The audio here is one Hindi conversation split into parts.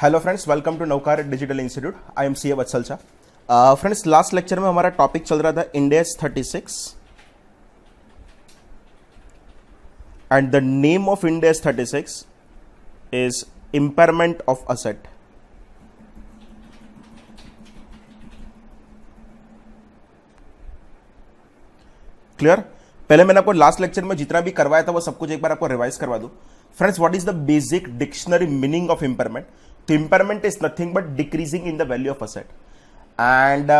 Hello friends, welcome to Navkar digital institute. I am C A Vatsal चा। फ्रेंड्स, लास्ट लेक्चर में हमारा टॉपिक चल रहा था end AS 36 and the name of end AS 36 is impairment of asset. Clear? पहले मैंने आपको लास्ट लेक्चर में जितना भी करवाया था वो सब कुछ एक बार आपको रिवाइज करवा दूं। Friends, what is the basic dictionary meaning of impairment? तो impairment is nothing but decreasing in the value of asset and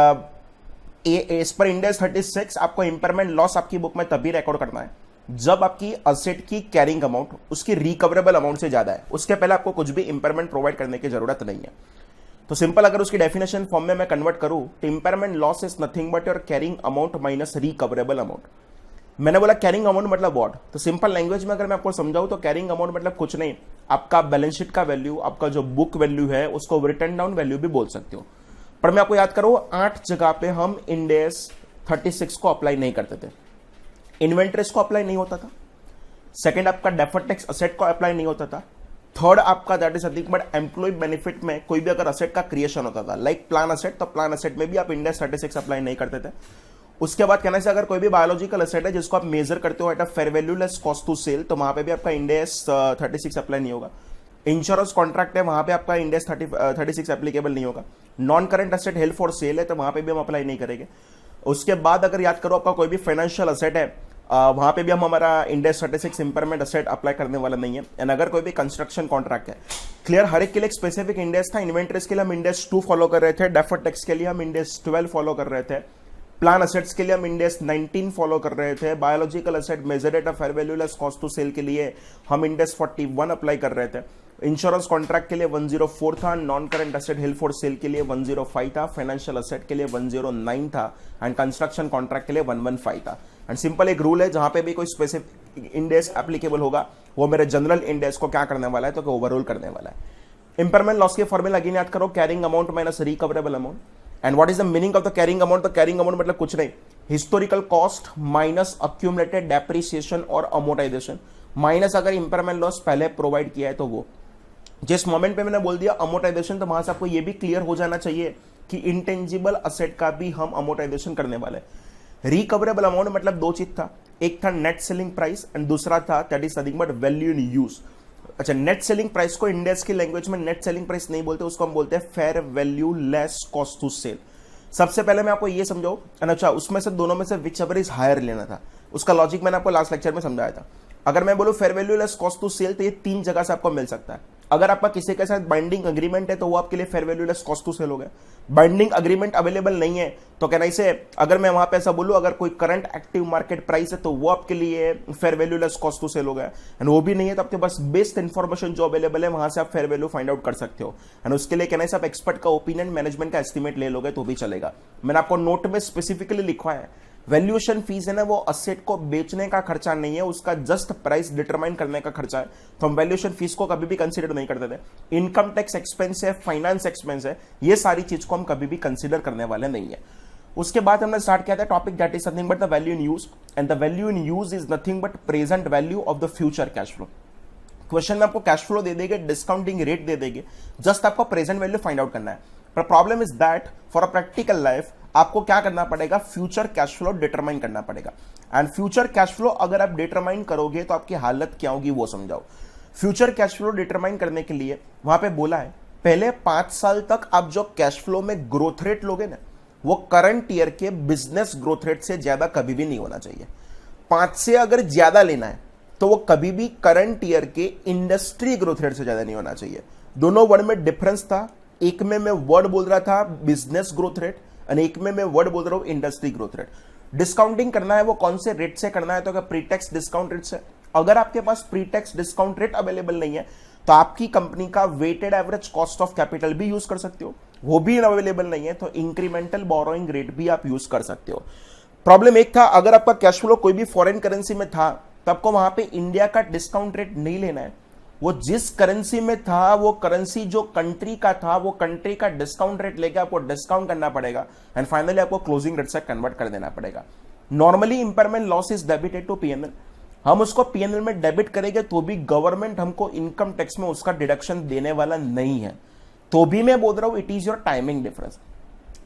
as per Ind AS 36 आपको इम्पेयरमेंट लॉस आपकी बुक में तभी रिकॉर्ड करना है जब आपकी असेट की कैरिंग अमाउंट उसकी रिकवरेबल अमाउंट से ज्यादा है। उसके पहले आपको कुछ भी इम्पेयरमेंट प्रोवाइड करने की जरूरत नहीं है। तो सिंपल अगर उसकी डेफिनेशन फॉर्म में मैं कन्वर्ट करूं तो impairment loss is nothing but your carrying amount minus recoverable amount. मैंने बोला कैरिंग अमाउंट मतलब व्हाट, तो सिंपल लैंग्वेज में अगर मैं आपको समझाऊं तो कैरिंग अमाउंट मतलब कुछ नहीं, आपका बैलेंस शीट का वैल्यू, आपका जो बुक वैल्यू है उसको रिटर्न डाउन वैल्यू भी बोल सकते हो। पर मैं आपको याद करूं 8 जगह पे हम इंड एस 36 को अप्लाई नहीं करते थे। इन्वेंट्रीज को अप्लाई नहीं होता था। सेकंड, आपका डेफर्ड टैक्स असेट को अप्लाई नहीं होता था। थर्ड, आपका that is nothing but employ benefit में कोई भी अगर असेट का क्रिएशन होता था लाइक प्लान असेट, तो प्लान असेट में भी आप इंड एस 36 अप्लाई नहीं करते थे। उसके बाद कहने से अगर कोई भी बायोलॉजिकल एसेट है जिसको आप मेजर करते हो at a fair value less cost to sell, तो वहां पे भी आपका इंड एस 36 अप्लाई नहीं होगा। इंश्योरेंस कॉन्ट्रैक्ट है, वहां पे आपका इंड एस 36 एप्लीकेबल नहीं होगा। Non current asset held for sale है, तो वहां पे भी हम अप्लाई नहीं करेंगे। उसके बाद अगर याद करो आपका कोई भी फाइनेंशियल एसेट है, वहां पे भी हम हमारा end AS 36 impairment asset apply करने वाला नहीं है। एंड अगर कोई भी कंस्ट्रक्शन कॉन्ट्रैक्ट है, क्लियर, हर एक के लिए एक स्पेसिफिक इंड एस था। इन्वेंट्रीज के लिए हम इंड एस 2 फॉलो कर रहे थे, डेफर्ड टैक्स के लिए हम इंड एस 12 फॉलो कर रहे थे, प्लान असेट्स के लिए हम इंड एस 19 फॉलो कर रहे थे, biological asset measured at a fair value less cost to sell के लिए हम इंड एस 41 अप्लाई कर रहे थे। इंश्योरेंस कॉन्ट्रैक्ट के लिए 104 था, non current asset held for sale के लिए 105 था, फाइनेंशियल एसेट के लिए 109 था एंड कंस्ट्रक्शन कॉन्ट्रैक्ट के लिए 115 था। एंड सिंपल एक रूल है, जहां पे भी कोई स्पेसिफिक इंड एस एप्लीकेबल होगा वो मेरे जनरल इंड एस को क्या करने वाला है, तो ओवरऑल करने वाला है। इंपेयरमेंट लॉस के फॉर्मूला अगेन याद करो, carrying amount minus recoverable amount. And what is the meaning of the carrying amount? तो कैरिंग अमाउंट मतलब कुछ नहीं, historical cost minus accumulated depreciation और अमोर्टाइजेशन माइनस अगर इंपेयरमेंट लॉस पहले प्रोवाइड किया है तो वो। जिस मोमेंट पे मैंने बोल दिया अमोर्टाइजेशन, तो वहां से आपको ये भी क्लियर हो जाना चाहिए कि इंटेंजिबल असेट का भी हम अमोर्टाइजेशन करने वाले हैं। रिकवरेबल अमाउंट मतलब दो चीज था, एक था नेट सेलिंग प्राइस एंड दूसरा था that is nothing but value in use. अच्छा, नेट सेलिंग प्राइस को इंड एस की लैंग्वेज में नेट सेलिंग प्राइस नहीं बोलते, उसको हम बोलते हैं fair value less cost to sell. सबसे पहले मैं आपको ये समझाऊं, अच्छा उसमें से दोनों में से विच एवर इज हायर लेना था, उसका लॉजिक मैंने आपको लास्ट लेक्चर में समझाया था। अगर मैं बोलूं fair value less cost to sell, तो ये 3 जगह से आपको मिल सकता है। अगर आपका किसी के साथ बाइंडिंग अग्रीमेंट है तो वो आपके लिए fair value less cost to sell हो गया। बाइंडिंग अग्रीमेंट अवेलेबल नहीं है तो कहना इसे, अगर मैं वहां पे ऐसा बोलूं अगर कोई करंट एक्टिव मार्केट प्राइस है तो वो आपके लिए fair value less cost to sell हो गया। एंड वो भी नहीं है तो आपके पास बेस्ट इंफॉर्मेशन जो अवेलेबल है वहां से आप फेयर वैल्यू फाइंड आउट कर सकते हो। एंड उसके लिए कहना है आप एक्सपर्ट का ओपिनियन, मैनेजमेंट का एस्टिमेट ले लोगे तो भी चलेगा। मैंने आपको नोट में स्पेसिफिकली लिखवा है, वैल्यूएशन फीस है ना वो असेट को बेचने का खर्चा नहीं है, उसका जस्ट प्राइस डिटरमाइन करने का खर्चा है। तो हम वैल्यूएशन फीस को कभी भी कंसीडर नहीं करते थे। इनकम टैक्स एक्सपेंस है, फाइनेंस एक्सपेंस है, ये सारी चीज को हम कभी भी कंसीडर करने वाले नहीं है। उसके बाद हमने स्टार्ट किया था topic that is nothing but the value in use and the value in use is nothing but present value of the future cash flow. Question में आपको कैश फ्लो दे देंगे, डिस्काउंटिंग रेट दे देंगे, जस्ट आपको प्रेजेंट वैल्यू फाइंड आउट करना है। पर problem is that for a practical life आपको क्या करना पड़ेगा, फ्यूचर कैश फ्लो डिटरमाइन करना पड़ेगा। एंड फ्यूचर कैश फ्लो अगर आप डिटरमाइन करोगे तो आपकी हालत क्या होगी वो समझाओ। फ्यूचर कैश फ्लो डिटरमाइन करने के लिए वहां पे बोला है पहले 5 साल तक आप जो कैश फ्लो में ग्रोथ रेट लोगे ना वो करंट ईयर के बिजनेस ग्रोथ रेट से ज्यादा कभी भी नहीं होना चाहिए। 5 से अगर ज्यादा लेना है तो वो कभी भी करंट ईयर के इंडस्ट्री ग्रोथ रेट से ज्यादा नहीं होना चाहिए। दोनों वर्ड में डिफरेंस था, एक में मैं वर्ड बोल रहा था बिजनेस ग्रोथ रेट और एक में मैं वर्ड बोल रहा हूं इंडस्ट्री ग्रोथ रेट। डिस्काउंटिंग करना है वो कौन से रेट से करना है, तो क्या प्रीटैक्स डिस्काउंट रेट से। अगर आपके पास प्रीटैक्स डिस्काउंट रेट अवेलेबल नहीं है तो आपकी कंपनी का weighted average cost of capital भी यूज कर सकते हो, वो भी अवेलेबल नहीं है तो इंक्रीमेंटल बोरोइंग रेट भी आप यूज कर सकते हो। प्रॉब्लम एक था, अगर आपका कैश फ्लो कोई भी फॉरेन करेंसी में था तो आपको वहां पे इंडिया का डिस्काउंट रेट नहीं लेना है, वो जिस करेंसी में था वो करेंसी जो कंट्री का था वो कंट्री का डिस्काउंट रेट लेके आपको डिस्काउंट करना पड़ेगा एंड फाइनली आपको क्लोजिंग रेट से कन्वर्ट कर देना पड़ेगा। Normally impairment loss is debited to PNL, हम उसको पीएनएल में डेबिट करेंगे तो भी गवर्नमेंट हमको इनकम टैक्स में उसका डिडक्शन देने वाला नहीं है। तो भी मैं बोल रहा हूं it is your timing difference.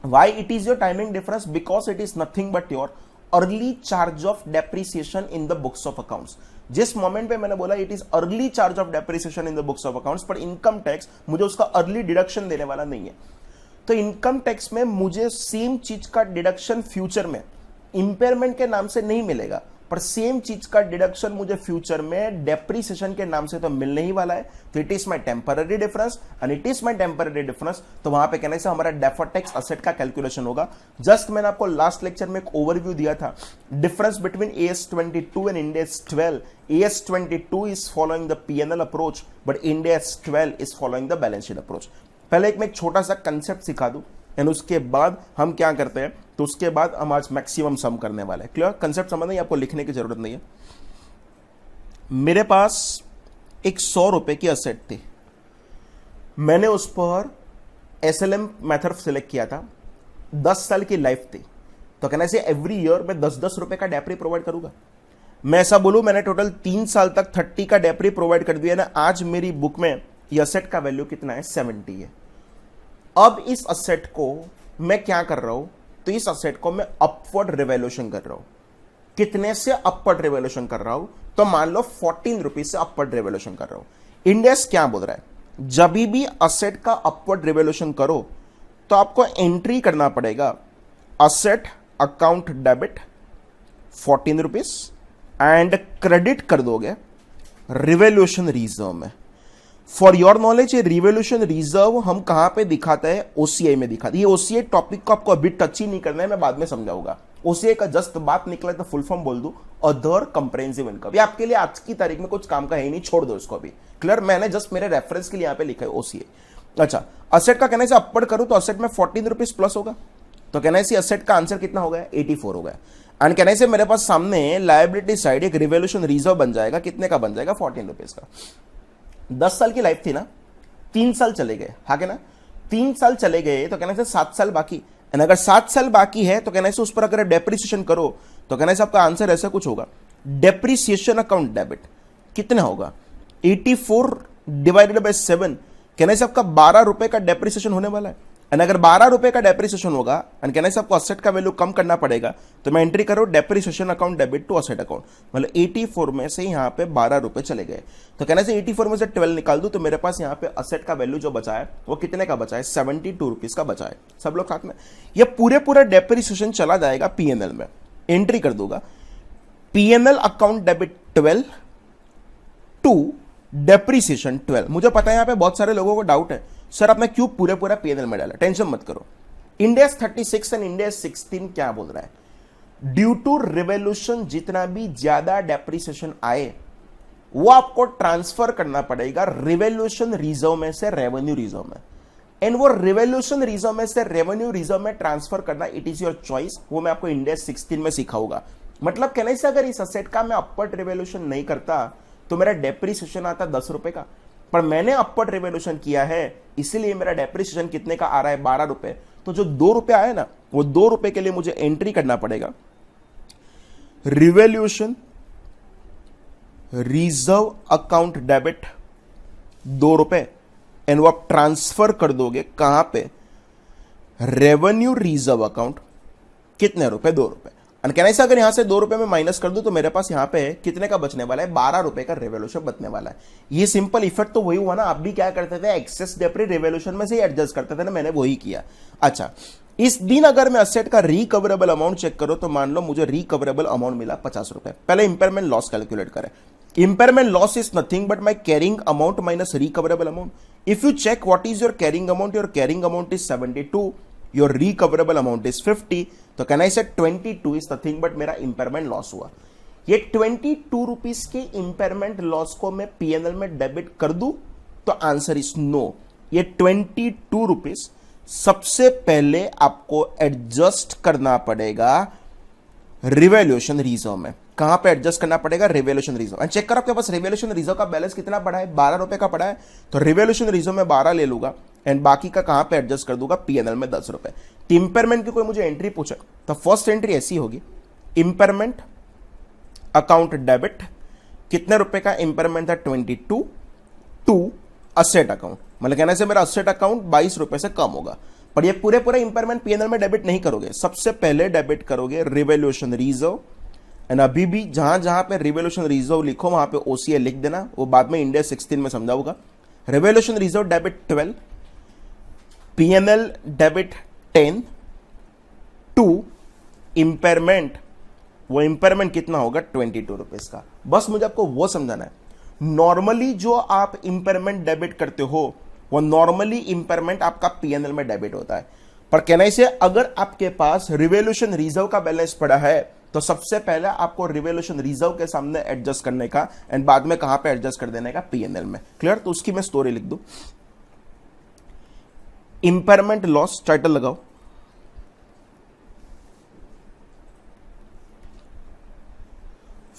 Why it is your timing difference? Because it is nothing but your early charge of depreciation in the books of accounts. जिस मोमेंट पे मैंने बोला it is early charge of depreciation in the books of accounts, पर इनकम टैक्स मुझे उसका अर्ली डिडक्शन देने वाला नहीं है. तो इनकम टैक्स में मुझे सेम चीज का डिडक्शन फ्यूचर में इंपेयरमेंट के नाम से नहीं मिलेगा, पर सेम चीज का डिडक्शन मुझे फ्यूचर में डेप्रिसिएशन के नाम से तो मिलने ही वाला है. तो it is my temporary difference and it is my temporary difference. तो वहां पे कहने से हमारा डेफर्ड टैक्स असेट का कैलकुलेशन होगा. जस्ट मैंने आपको लास्ट लेक्चर में एक ओवरव्यू दिया था difference between AS22 and Ind AS 12. AS22 is following the P&L approach but Ind AS 12 is following the balance sheet approach. पहले मैं एक छोटा सा कंसेप्ट सिखा दूं एंड उसके बाद हम क्या करते हैं, तो उसके बाद हम आज मैक्सिमम सम करने वाले हैं. क्लियर? कंसेप्ट समझ नहीं, आपको लिखने की जरूरत नहीं है. मेरे पास एक 100 रुपए की असेट थी, मैंने उस पर SLM मेथड सिलेक्ट किया था. 10 साल की लाइफ थी, तो कहना से एवरी ईयर मैं 10-10 रुपए का डेप्री प्रोवाइड करूंगा. मैं ऐसा बोलूं मैंने टोटल 3 साल तक 30 का डेप्री प्रोवाइड कर दिया ना. आज मेरी बुक में ये असेट का वैल्यू कितना है? 70 है. अब इस असेट को मैं क्या कर रहा हूं, तो इस असेट को मैं अपवर्ड रिवैल्यूएशन कर रहा हूं. कितने से अपवर्ड रिवैल्यूएशन कर रहा हूं? तो मान लो 14 रुपीज से अपवर्ड रिवैल्यूएशन कर रहा हूं. इंडेक्स क्या बोल रहा है? जब भी असेट का अपवर्ड रिवैल्यूएशन करो तो आपको एंट्री करना पड़ेगा asset account debit 14 rupees and credit कर दोगे रिवैल्यूएशन रिजर्व में. फॉर योर नॉलेज ये रिवॉल्यूशन रिजर्व हम कहां पे दिखाते हैं? OCI में दिखाते हैं. ये OCI टॉपिक को आपको अभी टच ही नहीं करना है, मैं बाद में समझाऊंगा. OCI का जस्ट बात निकला तो फुल फॉर्म बोल दूं, अदर कंप्रेहेंसिव इनकम. ये आपके लिए आज की तारीख में कुछ काम का है नहीं, छोड़ दो इसको अभी. क्लियर? मैंने जस्ट मेरे रेफरेंस के लिए यहां पे लिखा है OCI. अच्छा, असेट का कहने से अपवर्ड करूं तो असेट में 14 रुपीज प्लस होगा, तो कहने से असेट का आंसर कितना हो गया? 84 हो गया. एंड कहने से मेरे पास सामने लायबिलिटी साइड एक रिवॉल्यूशन रिजर्व बन जाएगा. कितने का बन जाएगा? 14 रुपीज का. 10 साल की लाइफ थी ना, 3 साल चले गए, हाँ के ना? 3 साल चले गए तो कहने से 7 साल बाकी. एंड अगर 7 साल बाकी है तो कहने से उस पर अगर डेप्रिसिएशन करो तो कहने से आपका आंसर ऐसा कुछ होगा. डेप्रिसिएशन अकाउंट डेबिट कितना होगा? 84 डिवाइडेड बाय 7. कहने से आपका 12 रुपए का डेप्रिसिएशन होने वाला है. एंड अगर 12 रुपए का डेप्रिसिएशन होगा एंड कहने से आपको असेट का वैल्यू कम करना पड़ेगा, तो मैं एंट्री करो depreciation account debit to asset account. मतलब 84 में से यहां पे 12 रुपए चले गए, तो कहने से 84 में से 12 निकाल दूं तो मेरे पास यहां पे असेट का वैल्यू जो बचा है वो कितने का बचा है? 72 रुपीज का बचा है. सब लोग साथ में. ये पूरा डेप्रिसिएशन चला जाएगा P&L में. एंट्री कर दूंगा P&L account debit 12 to depreciation 12. मुझे पता है यहां पे बहुत सारे लोगों को डाउट है, सर आपने क्यों पूरा P&L में डाला? टेंशन मत करो. Ind AS 36 and Ind AS 16 क्या बोल रहा है? ड्यू टू रिवॉल्यूशन जितना भी ज्यादा डेप्रिसिएशन आए वो आपको ट्रांसफर करना पड़ेगा रिवॉल्यूशन रिजर्व में से रेवेन्यू रिजर्व में. एंड वो रिवॉल्यूशन रिजर्व में से रेवेन्यू रिजर्व में ट्रांसफर करना इट इज योर चॉइस. वो मैं आपको इंड AS 16 में सिखाऊंगा. मतलब कहने से अगर इस असेट का मैं अपवर्ड रिवॉल्यूशन नहीं करता तो मेरा डेप्रिसिएशन आता 10 रुपए का, पर मैंने अपवर्ड रिवॉल्यूशन किया है इसीलिए मेरा डेप्रिसिएशन कितने का आ रहा है? 12 रुपए. तो जो 2 रुपए आए ना, वो 2 रुपए के लिए मुझे एंट्री करना पड़ेगा रिवॉल्यूशन रिजर्व अकाउंट डेबिट 2 रुपए. एंड वो आप ट्रांसफर कर दोगे कहां पे? Revenue reserve account. कितने रुपए? 2 रुपए. एंड कहना से अगर यहां से 2 रुपए में माइनस कर दूं तो मेरे पास यहां पे कितने का बचने वाला है? 12 रुपए का रिवॉल्यूशन बचने वाला है. ये सिंपल इफेक्ट तो वही हुआ ना. आप भी क्या करते थे? एक्सेस डेप्री रिवॉल्यूशन में से ही एडजस्ट करते थे ना, मैंने वही किया. अच्छा, इस दिन अगर मैं असेट का रिकवरेबल अमाउंट चेक करो तो मान लो मुझे रिकवरेबल अमाउंट मिला 50 रुपए. पहले इंपेयरमेंट लॉस कैलकुलेट करें. Impairment loss is nothing but my carrying amount minus recoverable amount. If you check what is your carrying amount, your carrying amount is 72, your recoverable amount is 50. तो can I say 22 is nothing but मेरा इंपेयरमेंट लॉस हुआ. ये 22 रुपीज के इंपेयरमेंट लॉस को मैं P&L में डेबिट कर दूं तो आंसर इज नो. ये 22 रुपीज सबसे पहले आपको एडजस्ट करना पड़ेगा रिवॉल्यूशन रिजर्व में. कहां पे एडजस्ट करना पड़ेगा? Revaluation reserve. एंड चेक करो आपके पास रिवॉल्यूशन रिजर्व का बैलेंस कितना पड़ा है? 12 रुपए का पड़ा है. तो रिवॉल्यूशन रिजर्व में 12 ले लूंगा एंड बाकी का कहां पे एडजस्ट कर दूंगा? P&L में 10 रुपए. इंपेयरमेंट की कोई मुझे एंट्री पूछे तो फर्स्ट एंट्री ऐसी होगी, इंपेयरमेंट अकाउंट डेबिट. कितने रुपए का इंपेयरमेंट था? 22 टू असेट अकाउंट, मतलब कहने से मेरा असेट अकाउंट 22 रुपए से कम होगा। पर ये पूरे पूरे इंपेयरमेंट पीएनएल में डेबिट नहीं करोगे, सबसे पहले डेबिट करोगे रिवैल्यूएशन रिजर्व। एंड अभी भी जहां जहां पे रिवैल्यूएशन रिजर्व लिखो वहां पे ओसीए लिख देना, वो बाद में इंडिया 16 में समझाऊंगा। Revaluation reserve debit 12, PNL debit 10, to impairment, वो इंपेयरमेंट कितना होगा 22 रुपीज का। बस मुझे आपको वो समझाना है। नॉर्मली जो आप इंपेयरमेंट डेबिट करते हो वो नॉर्मली इंपेयरमेंट आपका पीएनएल में डेबिट होता है। पर कहने से अगर आपके पास रिवैल्यूएशन रिजर्व का बैलेंस पड़ा है तो सबसे पहले आपको रिवैल्यूएशन रिजर्व के सामने एडजस्ट करने का एंड बाद में कहां पे एडजस्ट कर देने का, पीएनएल में। क्लियर? तो उसकी मैं स्टोरी लिख दूं, इंपेयरमेंट लॉस, टाइटल लगाओ,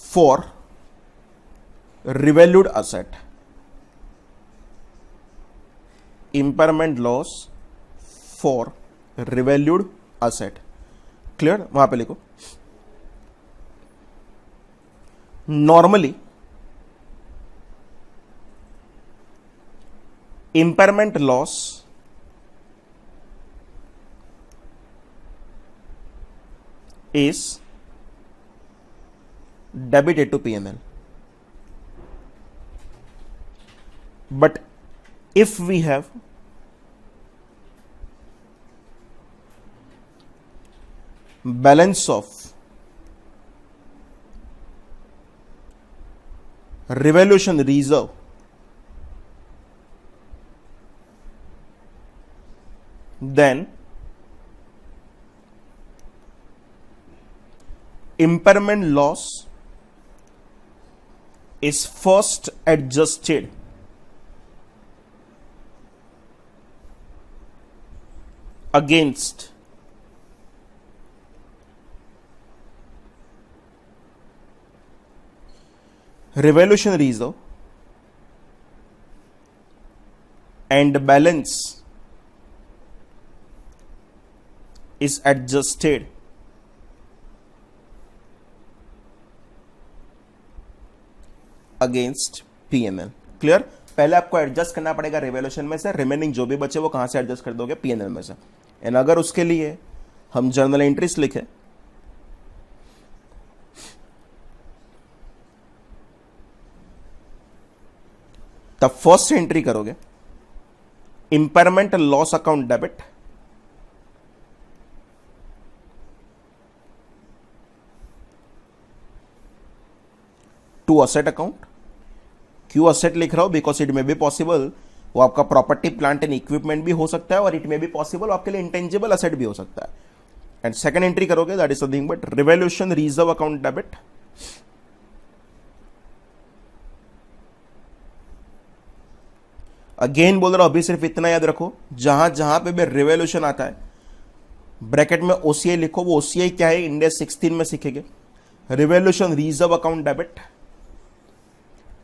for revalued asset, impairment loss for revalued asset। Clear? वहां पे लिखो, normally impairment loss is debited to P&L, but if we have balance of revaluation reserve, then impairment loss is first adjusted against revaluation reserve and balance is adjusted against PNL. Clear? पहले आपको एडजस्ट करना पड़ेगा रिवैल्यूएशन में से, रिमेनिंग जो भी बचे वो कहां से एडजस्ट कर दोगे, पीएनएल में से। एंड अगर उसके लिए हम जर्नल एंट्रीज लिखे तब फर्स्ट एंट्री करोगे impairment loss account debit, to asset account. क्यों असेट लिख रहा हूं? Because it may be possible वो आपका प्रॉपर्टी प्लांट एंड इक्विपमेंट भी हो सकता है और इट मे बी पॉसिबल आपके लिए इंटेंजिबल असेट भी हो सकता है। एंड सेकंड एंट्री करोगे that is nothing but revaluation reserve account debit, again बोल रहा हूं, अभी सिर्फ इतना याद रखो, जहां जहां पे भी रिवैल्यूएशन आता है ब्रैकेट में ओसीआई लिखो। वो ओसीआई क्या है इंडिया 16 में सीखेंगे। Revaluation reserve account debit,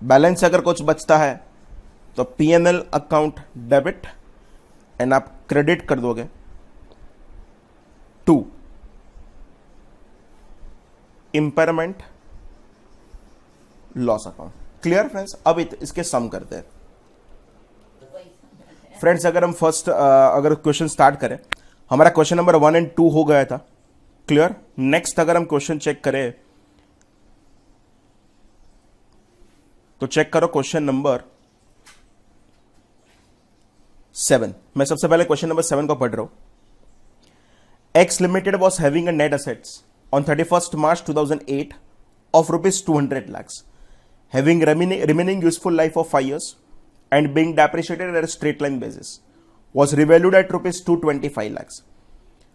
balance अगर कुछ बचता है तो पीएनएल अकाउंट डेबिट एंड आप क्रेडिट कर दोगे to impairment loss account. Clear friends? अब इसके सम करते हैं। फ्रेंड्स अगर हम फर्स्ट अगर क्वेश्चन स्टार्ट करें, हमारा क्वेश्चन नंबर 1 एंड 2 हो गया था। क्लियर? नेक्स्ट अगर हम क्वेश्चन चेक करें तो चेक करो क्वेश्चन नंबर 7। मैं सबसे पहले क्वेश्चन नंबर 7 को पढ़ रहा हूं। X limited was having a net assets on 31st March 2008 of ₹200 lakhs, having remaining useful life of 5 years and being depreciated at a straight line basis, was revalued at ₹225 lakhs.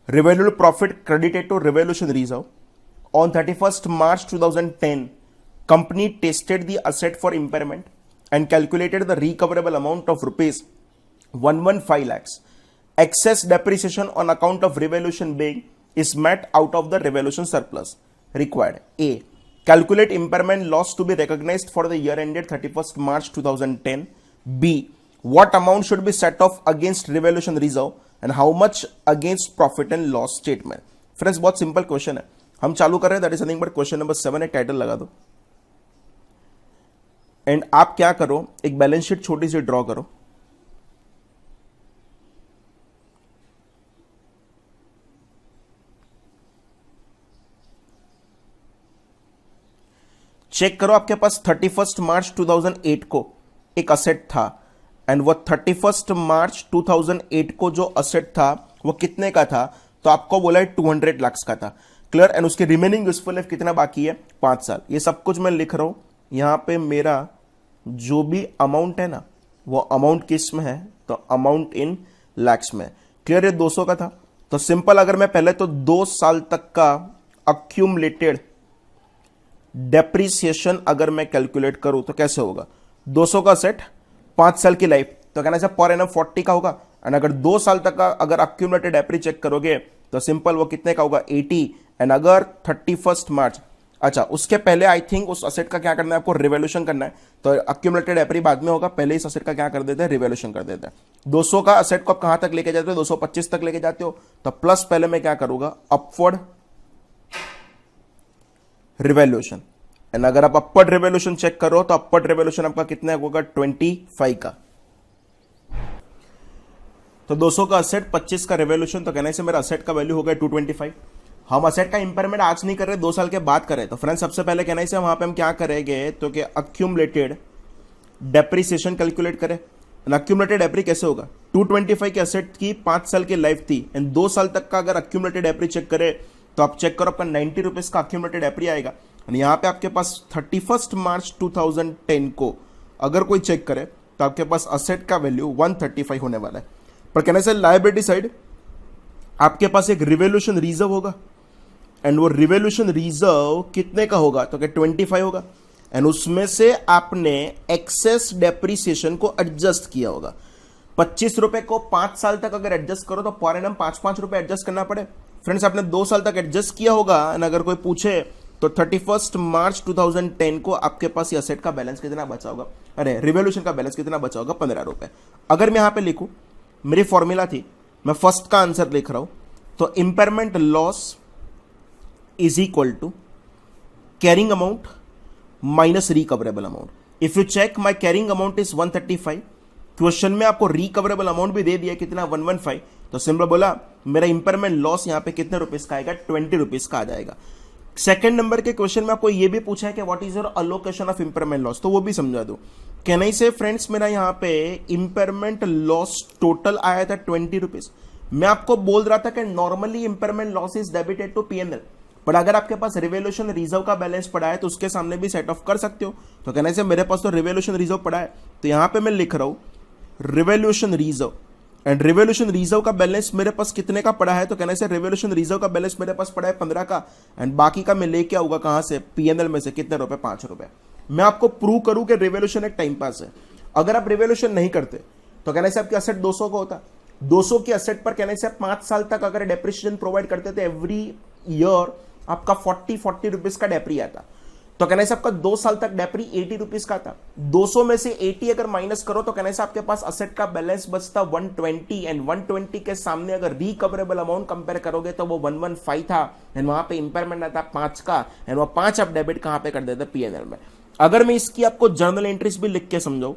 Revalued profit credited to revaluation reserve. On 31st March 2010, company tested the asset for impairment and calculated the recoverable amount of ₹115 lakhs. Excess depreciation on account of revaluation being is met out of the revaluation surplus required. A. Calculate impairment loss to be recognized for the year ended 31st March 2010. B. What amount should be set off against revaluation reserve and how much against profit and loss statement? Friends बहुत सिंपल क्वेश्चन है, हम चालू कर रहे हैं। That is nothing but question number 7 है, टाइटल लगा दो। एंड आप क्या करो, एक बैलेंस शीट छोटी सी ड्रॉ करो। चेक करो, आपके पास 31 मार्च 2008 को एक असेट था, एंड वो 31 मार्च 2008 को जो असेट था वो कितने का था, तो आपको बोला है 200 लाख का था। क्लियर। एंड उसके रिमेनिंग यूजफुल लाइफ कितना बाकी है, 5 साल। ये सब कुछ मैं लिख रहा हूं, यहां पे मेरा जो भी अमाउंट है ना, वो अमाउंट किस में है, तो अमाउंट इन लैक्स में। क्लियर। ये 200 का था, तो सिंपल अगर मैं पहले तो 2 साल तक का अक्यूमुलेटेड डेप्रिसिएशन अगर मैं कैलकुलेट करूं तो कैसे होगा, 200 का सेट, 5 साल की लाइफ, तो कहना चाहिए पर एनम 40 का होगा। एंड अगर 2 साल तक का अगर अक्यूमुलेटेड डेप्री चेक करोगे तो सिंपल वो कितने का होगा, 80। एंड अगर 31 मार्च, अच्छा उसके पहले आई थिंक उस असेट का क्या करना है आपको, रिवोल्यूशन करना है। तो अक्यूमुलेटेड डेप्री बाद में होगा, पहले इस असेट का क्या कर देते हैं, रिवोल्यूशन कर देते हैं। 200 का असेट को आप कहां तक लेके जाते हो, 225 तक लेके जाते हो, तो प्लस पहले मैं क्या करूंगा, अपवर्ड रिवोल्यूशन। एंड अगर आप अपवर्ड रिवोल्यूशन चेक करो तो अपवर्ड रिवोल्यूशन आपका कितना होगा, 25 का। तो 200 का असेट, 25 का रिवोल्यूशन, तो कहने से मेरा असेट का वैल्यू होगा 225। हम असेट का इंपेयरमेंट आज नहीं कर रहे, 2 साल के बाद करें। तो फ्रेंड्स सबसे पहले कहना से वहां पे हम क्या करेंगे, तो कि अक्यूमुलेटेड डेप्रिसिएशन कैलकुलेट करें। अक्यूमुलेटेड डेप्री कैसे होगा, 225 के असेट की 5 साल की लाइफ थी, एंड 2 साल तक का अगर अक्यूमुलेटेड डेप्री चेक करें तो आप चेक करो आपका 90 रुपीज का अक्यूमुलेटेड डेप्री आएगा। यहां पे आपके पास 31 मार्च 2010 को अगर कोई चेक करे तो आपके पास असेट का वैल्यू 135 होने वाला है। पर कहने से लायबिलिटी साइड आपके पास एक रिवोल्यूशन रिजर्व होगा, एंड वो रिवोल्यूशन रिजर्व कितने का होगा, तो क्या 25 होगा। एंड उसमें से आपने एक्सेस डेप्रिसिएशन को एडजस्ट किया होगा। 25 रुपए को 5 साल तक अगर एडजस्ट करो तो पर एनम 5-5 रुपए एडजस्ट करना पड़े। फ्रेंड्स आपने 2 साल तक एडजस्ट किया होगा, एंड अगर कोई पूछे तो 31 मार्च 2010 को आपके पास ये असेट का बैलेंस कितना बचा होगा, अरे रिवोल्यूशन का बैलेंस कितना बचा होगा, 15 रुपए। अगर मैं यहां पे लिखूं, मेरी फॉर्मूला थी, मैं फर्स्ट का आंसर लिख रहा हूं, तो impairment loss is equal to carrying amount minus recoverable amount. If you check my carrying amount is 135, question में आपको रिकवरेबल अमाउंट भी दे दिया कितना, 115, तो सिंपल बोला मेरा इंपेयरमेंट लॉस यहां पे कितने रुपीस का आएगा, 20 रुपीस का आ जाएगा। सेकंड नंबर के क्वेश्चन में आपको ये भी पूछा है कि what is your allocation of impairment loss, तो वो भी समझा दो। कैन आई से फ्रेंड्स मेरा यहां पे इंपेयरमेंट लॉस टोटल आया था 20 रुपीज। मैं आपको बोल रहा था कि normally impairment loss is debited to PNL, पर अगर आपके पास रिवोल्यूशन रिजर्व का बैलेंस पड़ा है तो उसके सामने भी सेट ऑफ कर सकते हो। तो कहने से मेरे पास तो रिवोल्यूशन रिजर्व पड़ा है, तो यहां पे मैं लिख रहा हूं revolution reserve, and revolution reserve का बैलेंस मेरे पास कितने का पड़ा है, तो कहने से रिवोल्यूशन रिजर्व का बैलेंस मेरे पास पड़ा है 15 का, एंड बाकी का मैं लेके आऊंगा कहां से, पीएनएल में से, कितने रुपए, 5 रुपए। मैं आपको प्रूव करूं कि रिवोल्यूशन एक टाइम पास है। अगर आप रिवोल्यूशन नहीं करते तो कहने से आपकी असेट 200 का होता, 200 की असेट पर कहने से 5 साल तक अगर डेप्रिसिएशन प्रोवाइड करते थे, एवरी ईयर आपका 40 रुपीज का डेप्री आता। तो कहने से आपका 2 साल तक डेप्री 80 रुपीज का था। 200 में से 80 अगर माइनस करो तो कहने से आपके पास असेट का बैलेंस बचता 120, एंड 120 के सामने अगर रिकवरेबल अमाउंट कंपेयर करोगे तो वो 115 था, एंड वहां पे इंपेयरमेंट आता 5 का, एंड वो 5 आप डेबिट कहां पे कर देते, पीएनएल में। अगर मैं इसकी आपको जर्नल एंट्रीज भी लिख के समझाऊं,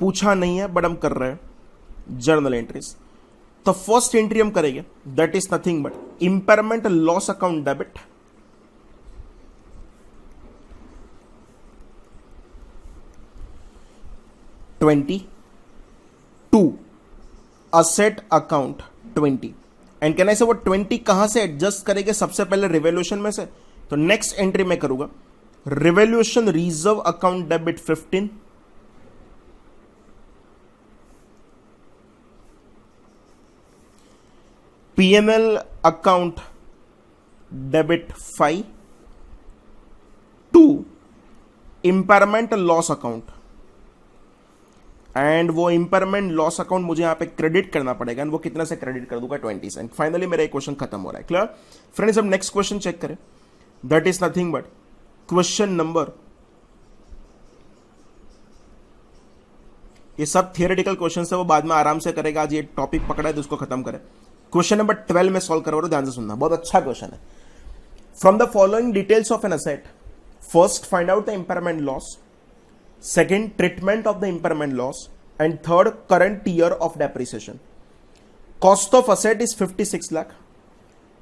पूछा नहीं है बट हम कर रहे हैं जर्नल एंट्रीज। तो फर्स्ट एंट्री हम करेंगे, that is nothing but impairment loss account debit, to asset account 20, and कहना से वो 20 कहां से एडजस्ट करेंगे, सबसे पहले रिवोल्यूशन में से। तो नेक्स्ट एंट्री में करूंगा revolution reserve account debit 15, PNL account debit 5, to impairment loss account, and वो इंपेयरमेंट लॉस अकाउंट मुझे यहां पे क्रेडिट करना पड़ेगा, एंड वो कितना से क्रेडिट कर दूंगा, 20 से। फाइनली मेरा एक क्वेश्चन खत्म हो रहा है। क्लियर फ्रेंड्स, अब नेक्स्ट क्वेश्चन चेक करें, that is nothing but question number, ये सब थियोरेटिकल क्वेश्चन है, वो बाद में आराम से करेगा, आज ये टॉपिक पकड़ा है तो उसको खत्म करें। क्वेश्चन नंबर 12 में सॉल्व करो, ध्यान से सुनना, बहुत अच्छा क्वेश्चन है। From the following details of an asset, first find out the impairment loss, second treatment of the impairment loss, and third current year of depreciation. Cost of asset is 56 lakh,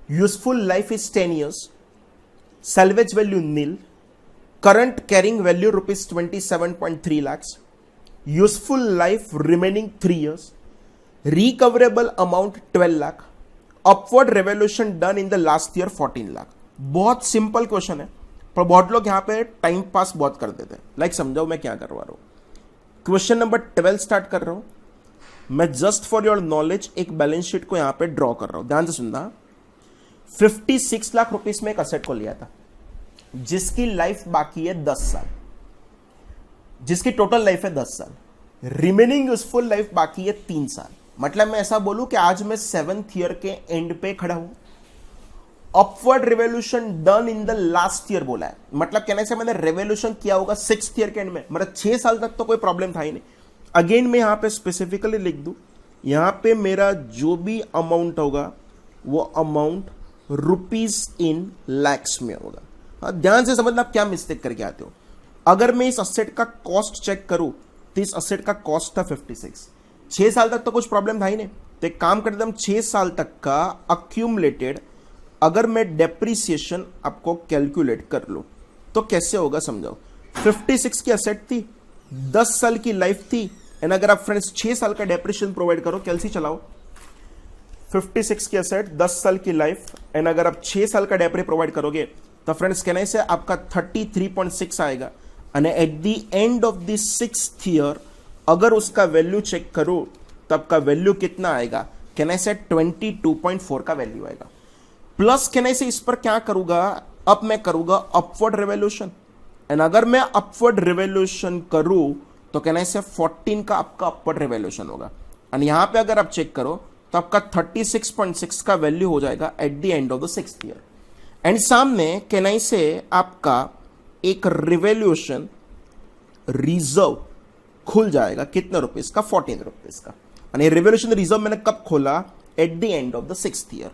useful life is 10 years, salvage value nil, current carrying value rupees 27.3 lakhs, useful life remaining 3 years, recoverable amount 12 lakh, upward revolution done in the last year 14 lakh। बहुत सिंपल क्वेश्चन है, पर बहुत लोग यहां पे टाइम पास बहुत कर देते हैं। लाइक समझाओ मैं क्या करवा रहा हूं। क्वेश्चन नंबर 12 स्टार्ट कर रहा हूं मैं। जस्ट फॉर योर नॉलेज एक बैलेंस शीट को यहां पे ड्रॉ कर रहा हूं, ध्यान से सुनना। 56 लाख रुपीस में एक असेट को लिया था जिसकी लाइफ बाकी है 10 साल, जिसकी टोटल लाइफ है 10 साल, रिमेनिंग यूजफुल लाइफ बाकी है 3 साल। मतलब मैं ऐसा बोलूं कि आज मैं 7th ईयर के एंड पे खड़ा हूं। Upward revolution done in the last year बोला है, मतलब कहने से मैंने रेवोल्यूशन किया होगा 6th ईयर के एंड में, मतलब 6 साल तक तो कोई प्रॉब्लम था ही नहीं। अगेन मैं यहां पे स्पेसिफिकली लिख दूं, यहां पे मेरा जो भी अमाउंट होगा वो अमाउंट रुपीज इन लैक्स में होगा। ध्यान से समझना आप क्या मिस्टेक करके आते हो। अगर मैं इस असेट का कॉस्ट चेक करूं तो इस असेट का कॉस्ट था 56, 6 साल तक तो कुछ प्रॉब्लम था ही नहीं। तो एक काम करते हम 6 साल तक का अक्यूमुलेटेड अगर मैं डेप्रिसिएशन आपको कैलकुलेट कर लूं तो कैसे होगा समझाओ। 56 की असेट थी, 10 साल की लाइफ थी, एंड अगर आप फ्रेंड्स 6 साल का डेप्रिसिएशन प्रोवाइड करो, कैलसी चलाओ। 56 की असेट, 10 साल की लाइफ, एंड अगर आप 6 साल का डेप्री प्रोवाइड करोगे तो फ्रेंड्स कहने से आपका 33.6 आएगा। And eight the end of the 6th year अगर उसका वैल्यू चेक करो तो आपका वैल्यू कितना आएगा, कहने से 22.4 का वैल्यू आएगा। प्लस कहने से इस पर क्या करूंगा, अब मैं करूंगा अपवर्ड रेवोल्यूशन, एंड अगर मैं अपवर्ड रेवोल्यूशन करूं तो कहने से 14 का आपका अपवर्ड रेवोल्यूशन होगा। एंड यहां पे अगर आप चेक करो तो आपका 36.6 का वैल्यू हो जाएगा eight the end of the 6th year. And सामने कहने से आपका एक रिवोल्यूशन रिजर्व खुल जाएगा, कितने रुपीस का, 14 रुपीस का। यानी रिवोल्यूशन रिजर्व मैंने कब खोला, eight the end of the 6th year.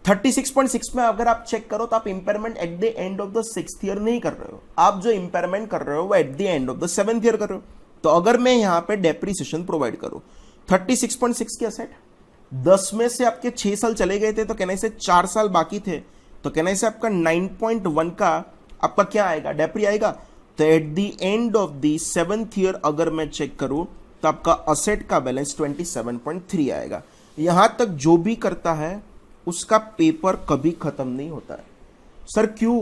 36.6 में अगर आप चेक करो तो आप impairment eight the end of the 6th year नहीं कर रहे हो, आप जो इंपेयरमेंट कर रहे हो वो eight the end of the 7th year कर रहे हो। तो अगर मैं यहां पे डेप्रिसिएशन प्रोवाइड करूं 36.6 की असेट, 10 में से आपके 6 साल चले गए थे तो कहने से 4 साल बाकी थे, तो कहने से आपका 9.1 का आपका क्या आएगा, डेप्री आएगा। तो eight the end of the 7th year अगर मैं चेक करूं तो आपका असेट का बैलेंस 27.3 आएगा। यहां तक जो भी करता है उसका पेपर कभी खत्म नहीं होता है। सर क्यों?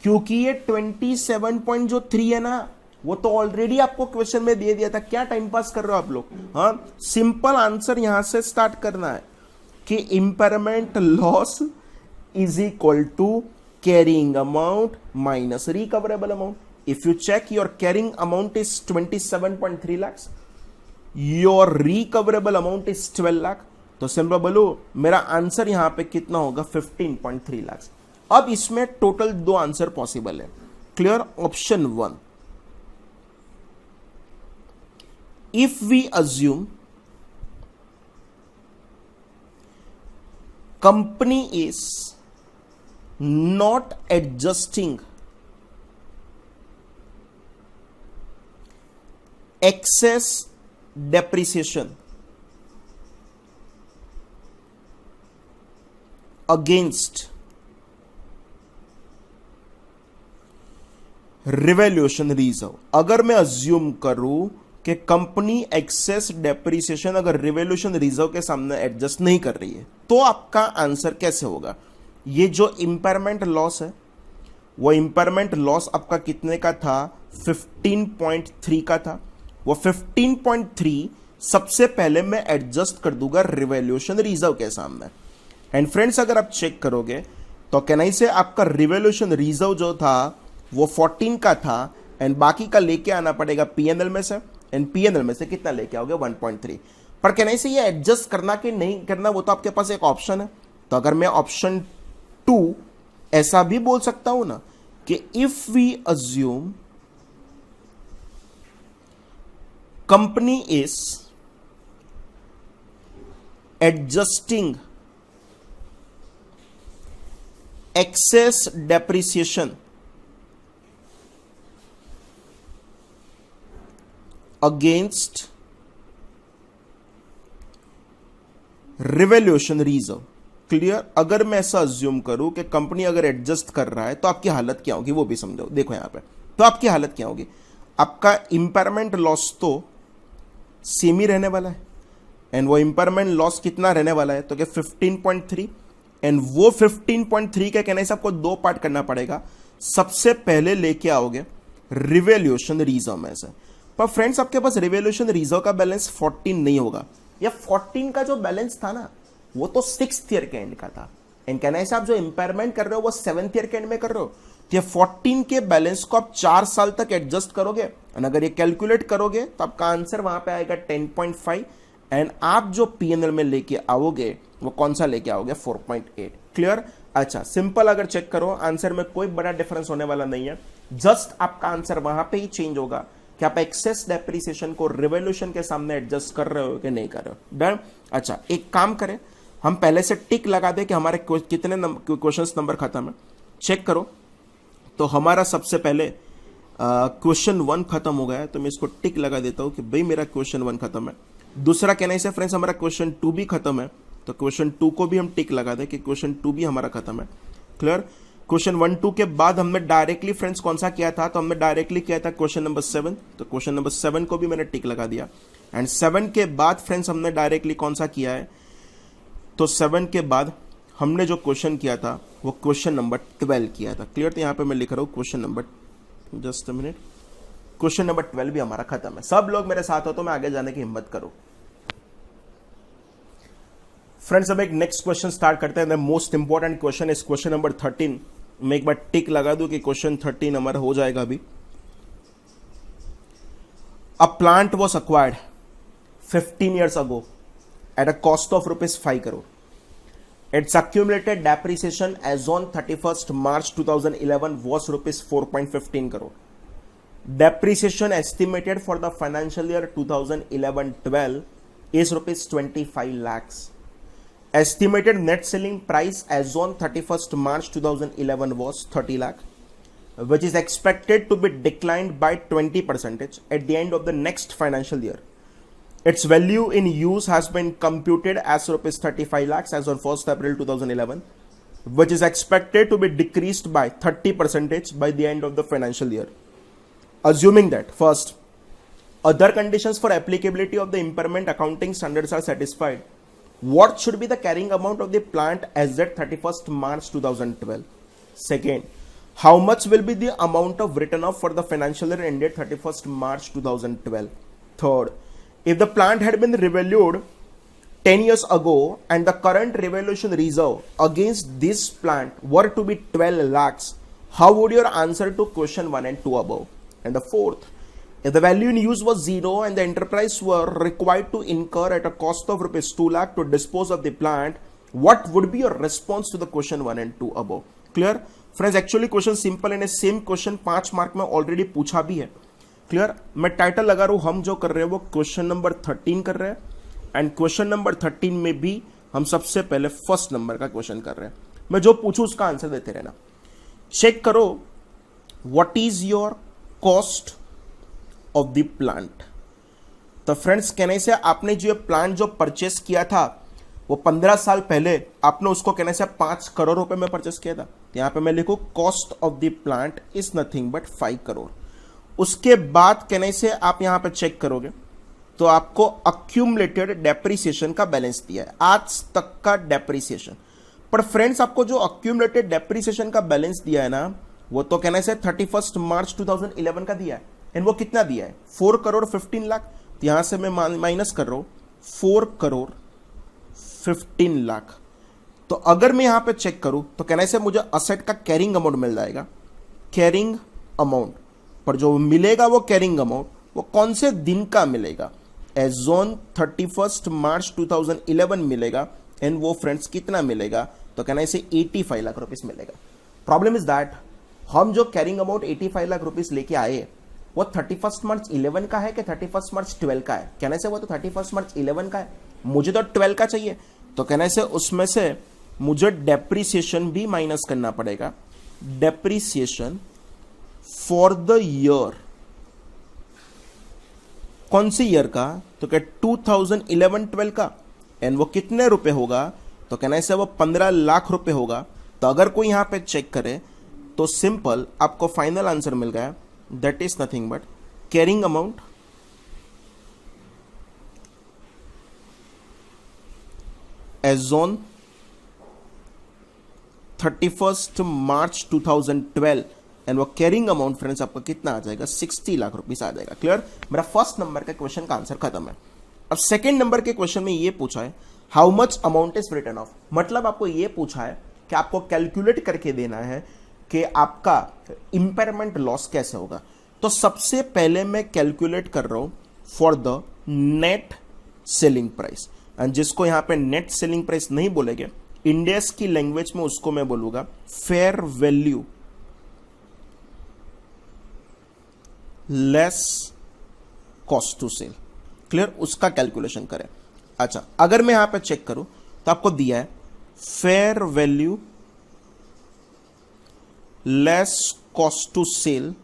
क्योंकि ये 27.3 है ना, वो तो ऑलरेडी आपको क्वेश्चन में दे दिया था। क्या टाइम पास कर रहे हो आप लोग? हाँ, सिंपल आंसर यहां से स्टार्ट करना है कि impairment loss is equal to carrying amount minus recoverable amount. If you check your carrying amount is 27.3 lakhs, your recoverable amount is 12 lakh, तो सिंपल बोलो मेरा आंसर यहां पे कितना होगा, 15.3 lakhs। अब इसमें टोटल 2 आंसर पॉसिबल है। Clear? Option 1, if we assume company is not adjusting excess depreciation against revaluation reserve। अगर मैं अज्यूम करूं कि कंपनी एक्सेस डेप्रिसिएशन अगर रिवोल्यूशन रिजर्व के सामने एडजस्ट नहीं कर रही है तो आपका आंसर कैसे होगा। ये जो इंपेयरमेंट लॉस है वो इंपेयरमेंट लॉस आपका कितने का था, 15.3 का था। वो 15.3 सबसे पहले मैं एडजस्ट कर दूंगा रिवोल्यूशन रिजर्व के सामने। एंड फ्रेंड्स अगर आप चेक करोगे तो कहना से आपका रिवोल्यूशन रिजर्व जो था वो 14 का था, एंड बाकी का लेके आना पड़ेगा पीएनएल में से, एंड पीएनएल में से कितना लेके आओगे, 1.3। पर कहना से ये एडजस्ट करना कि नहीं करना वो तो आपके पास एक ऑप्शन है। तो अगर मैं ऑप्शन 2 ऐसा भी बोल सकता हूं ना कि if we assume company is adjusting excess depreciation against revaluation reserve. Clear? अगर मैं ऐसा अज्यूम करूं कि कंपनी अगर एडजस्ट कर रहा है तो आपकी हालत क्या होगी वो भी समझो। देखो यहां पे तो आपकी हालत क्या होगी? आपका इंपेयरमेंट लॉस तो सेम ही रहने वाला है, एंड वो इंपेयरमेंट लॉस कितना रहने वाला है? तो क्या 15.3, एंड वो 15.3 के कहने से आपको दो पार्ट करना पड़ेगा। सबसे पहले लेके आओगे रिवैल्यूएशन रिजर्व में से, पर फ्रेंड्स आपके पास रिवैल्यूएशन रिजर्व का बैलेंस 14 नहीं होगा, या 14 का जो बैलेंस था ना वो तो 6th ईयर के एंड का था, एंड कहने से आप जो इंपेयरमेंट कर रहे हो वो 7th ईयर के एंड में कर रहे हो, तो ये 14 के बैलेंस को आप 4 साल तक एडजस्ट करोगे, और अगर ये कैलकुलेट करोगे तो आपका आंसर वहां पे आएगा 10.5, एंड आप जो पीएनएल में लेके आओगे वो कौन सा लेके आओगे? 4.8। क्लियर? अच्छा, सिंपल अगर चेक करो आंसर में कोई बड़ा डिफरेंस होने वाला नहीं है, जस्ट आपका आंसर वहां पे ही चेंज होगा कि आप एक्सेस डेप्रिसिएशन को रिवॉल्यूशन के सामने एडजस्ट कर रहे हो कि नहीं कर रहे हो। डन? अच्छा, एक काम करें, हम पहले से टिक लगा दे कि हमारे कितने क्वेश्चंस नंबर खत्म है। चेक करो, तो हमारा सबसे पहले क्वेश्चन 1 खत्म हो गया है, तो मैं इसको टिक लगा देता हूं कि भाई मेरा क्वेश्चन 1 खत्म है। दूसरा कहने से फ्रेंड्स हमारा क्वेश्चन 2 भी खत्म है, तो क्वेश्चन 2 को भी हम टिक लगा दें कि क्वेश्चन 2 भी हमारा खत्म है। क्लियर? क्वेश्चन 1 2 के बाद हमने डायरेक्टली फ्रेंड्स कौन सा किया था? तो हमने डायरेक्टली किया था क्वेश्चन नंबर 7, तो क्वेश्चन नंबर 7 को भी मैंने टिक लगा दिया। एंड 7 के बाद फ्रेंड्स हमने डायरेक्टली कौन सा किया है? तो 7 के बाद हमने जो क्वेश्चन किया था वो क्वेश्चन नंबर 12 किया था। क्लियर? तो यहां पे मैं लिख रहा हूं question number, just a minute, question number 12 भी हमारा खत्म है। सब लोग मेरे साथ हो तो मैं आगे जाने की हिम्मत करूं। फ्रेंड्स अब एक नेक्स्ट क्वेश्चन स्टार्ट करते हैं। The most important question is question number 13। मैं एक बार टिक लगा दूं कि क्वेश्चन 13 हमारा हो जाएगा अभी। A plant was acquired 15 years ago at a cost of rupees 5 crore. Its accumulated depreciation as on 31st March 2011 was rupees 4.15 crore. Depreciation estimated for the financial year 2011-12 is rupees 25 lakhs. Estimated net selling price as on 31st March 2011 was 30 lakh, which is expected to be declined by 20% at the end of the next financial year. Its value in use has been computed as rupees 35 lakhs as on 1st April 2011, which is expected to be decreased by 30% by the end of the financial year. Assuming that, first, other conditions for applicability of the impairment accounting standards are satisfied, what should be the carrying amount of the plant as at 31st March 2012? Second, how much will be the amount of written off for the financial year ended 31st March 2012? Third, if the plant had been revalued 10 years ago and the current revaluation reserve against this plant were to be 12 lakhs, how would your answer to question 1 and 2 above? And the fourth, if the value in use was 0 and the enterprise were required to incur at a cost of rupees 2 lakh to dispose of the plant, what would be your response to the question 1 and 2 above? Clear? Friends, actually question simple and same question 5 mark में ऑलरेडी पूछा भी है। क्लियर? मैं टाइटल लगा रहा हूं, हम जो कर रहे हैं वो क्वेश्चन नंबर 13 कर रहे हैं, एंड क्वेश्चन नंबर 13 में भी हम सबसे पहले फर्स्ट नंबर का क्वेश्चन कर रहे हैं। मैं जो पूछूं उसका आंसर देते रहना। चेक करो, what is your cost of the plant. तो फ्रेंड्स कहने से आपने जो प्लांट जो परचेस किया था वो 15 साल पहले आपने उसको कहने से 5 करोड़ रुपए में परचेस किया था। यहां पे मैं लिखूं cost of the plant is nothing but 5 crore. उसके बाद कहने से आप यहां पे चेक करोगे तो आपको अक्यूमुलेटेड डेप्रिसिएशन का बैलेंस दिया है, आज तक का डेप्रिसिएशन। पर फ्रेंड्स आपको जो अक्यूमुलेटेड डेप्रिसिएशन का बैलेंस दिया है ना वो तो कहने से 31st मार्च 2011 का दिया है, एंड वो कितना दिया है? 4 करोड़ 15 लाख। तो यहां से मैं माइनस कर रहा हूं 4 करोड़ 15 लाख। तो अगर मैं यहां पे चेक करूं तो कहने से मुझे असेट का कैरिंग अमाउंट मिल जाएगा। कैरिंग अमाउंट पर जो मिलेगा वो कैरिंग अमाउंट वो कौन से दिन का मिलेगा? एज ऑन 31st मार्च 2011 मिलेगा, एंड वो फ्रेंड्स कितना मिलेगा? तो कहना इसे 85 लाख रुपीस मिलेगा। प्रॉब्लम इज दैट हम जो कैरिंग अमाउंट 85 लाख रुपीस लेके आए वो 31st मार्च 11 का है कि 31st मार्च 12 का है? कहने से वो तो 31st मार्च 11 का है, मुझे तो 12 का चाहिए। तो कहने से उसमें से मुझे डेप्रिसिएशन भी माइनस करना पड़ेगा। डेप्रिसिएशन फॉर द ईयर, कौन सी ईयर का? तो क्या 2011-12 का, एंड वो कितने रुपए होगा? तो कहने से वो 15 लाख रुपए होगा। तो अगर कोई यहां पे चेक करे तो सिंपल आपको फाइनल आंसर मिल गया that is nothing but carrying amount as on 31st March 2012 and वो कैरिंग अमाउंट फ्रेंड्स आपका कितना आ जाएगा, 60 लाख रुपीस आ जाएगा। क्लियर? मेरा फर्स्ट नंबर का क्वेश्चन का आंसर खत्म है। अब सेकंड नंबर के क्वेश्चन में ये पूछा है how much amount is return of, मतलब आपको ये पूछा है कि आपको कैलकुलेट करके देना है कि आपका इंपेयरमेंट लॉस कैसे होगा। तो सबसे पहले मैं कैलकुलेट कर रहा हूं for the net selling price, and जिसको यहां पे नेट सेलिंग प्राइस नहीं बोलेंगे, इंडियस की लैंग्वेज में उसको मैं बोलूंगा fair value less cost to sell. Clear? उसका कैलकुलेशन करें। अच्छा, अगर मैं यहां पे चेक करूं तो आपको दिया है fair value less cost to sell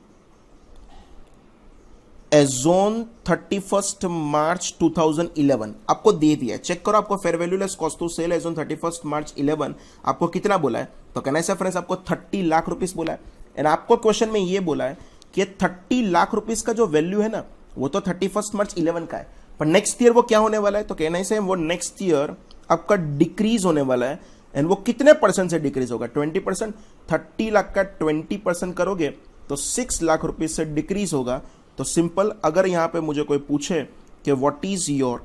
as on 31st March 2011 आपको दे दिया है। चेक करो, आपको fair value less cost to sell as on 31st March 11 आपको कितना बोला है, तो कहना है फ्रेंड्स आपको 30 लाख रुपीस बोला है। एंड आपको क्वेश्चन में ये बोला है कि 30 लाख रुपीस का जो वैल्यू है ना वो तो 31st मार्च 11 का है, पर नेक्स्ट ईयर वो क्या होने वाला है, तो कहना है वो नेक्स्ट ईयर आपका डिक्रीज होने वाला है। एंड वो कितने परसेंट से डिक्रीज होगा, 20%। 30 लाख का 20% करोगे तो 6 लाख रुपीस से डिक्रीज होगा। तो सिंपल, अगर यहां पे मुझे कोई पूछे कि what is your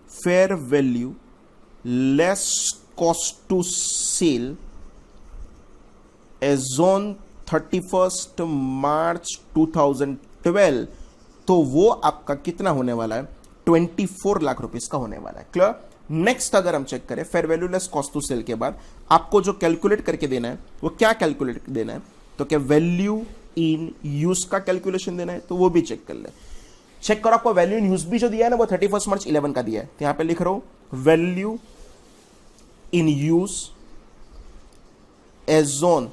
fair value less cost to sell as on 31st March 2012, तो वो आपका कितना होने वाला है, 24 लाख रुपीस का होने वाला है। क्लियर? नेक्स्ट अगर हम चेक करें fair value less cost to sell के बाद आपको जो कैलकुलेट करके देना है वो क्या कैलकुलेट देना है, तो क्या वैल्यू इन यूज का कैलकुलेशन देना है, तो वो भी चेक कर ले। चेक करो, आपको वैल्यू इन यूज भी जो दिया है ना वो 31st मार्च 11 का दिया है, तो यहां पे लिख रहा हूं value in use as on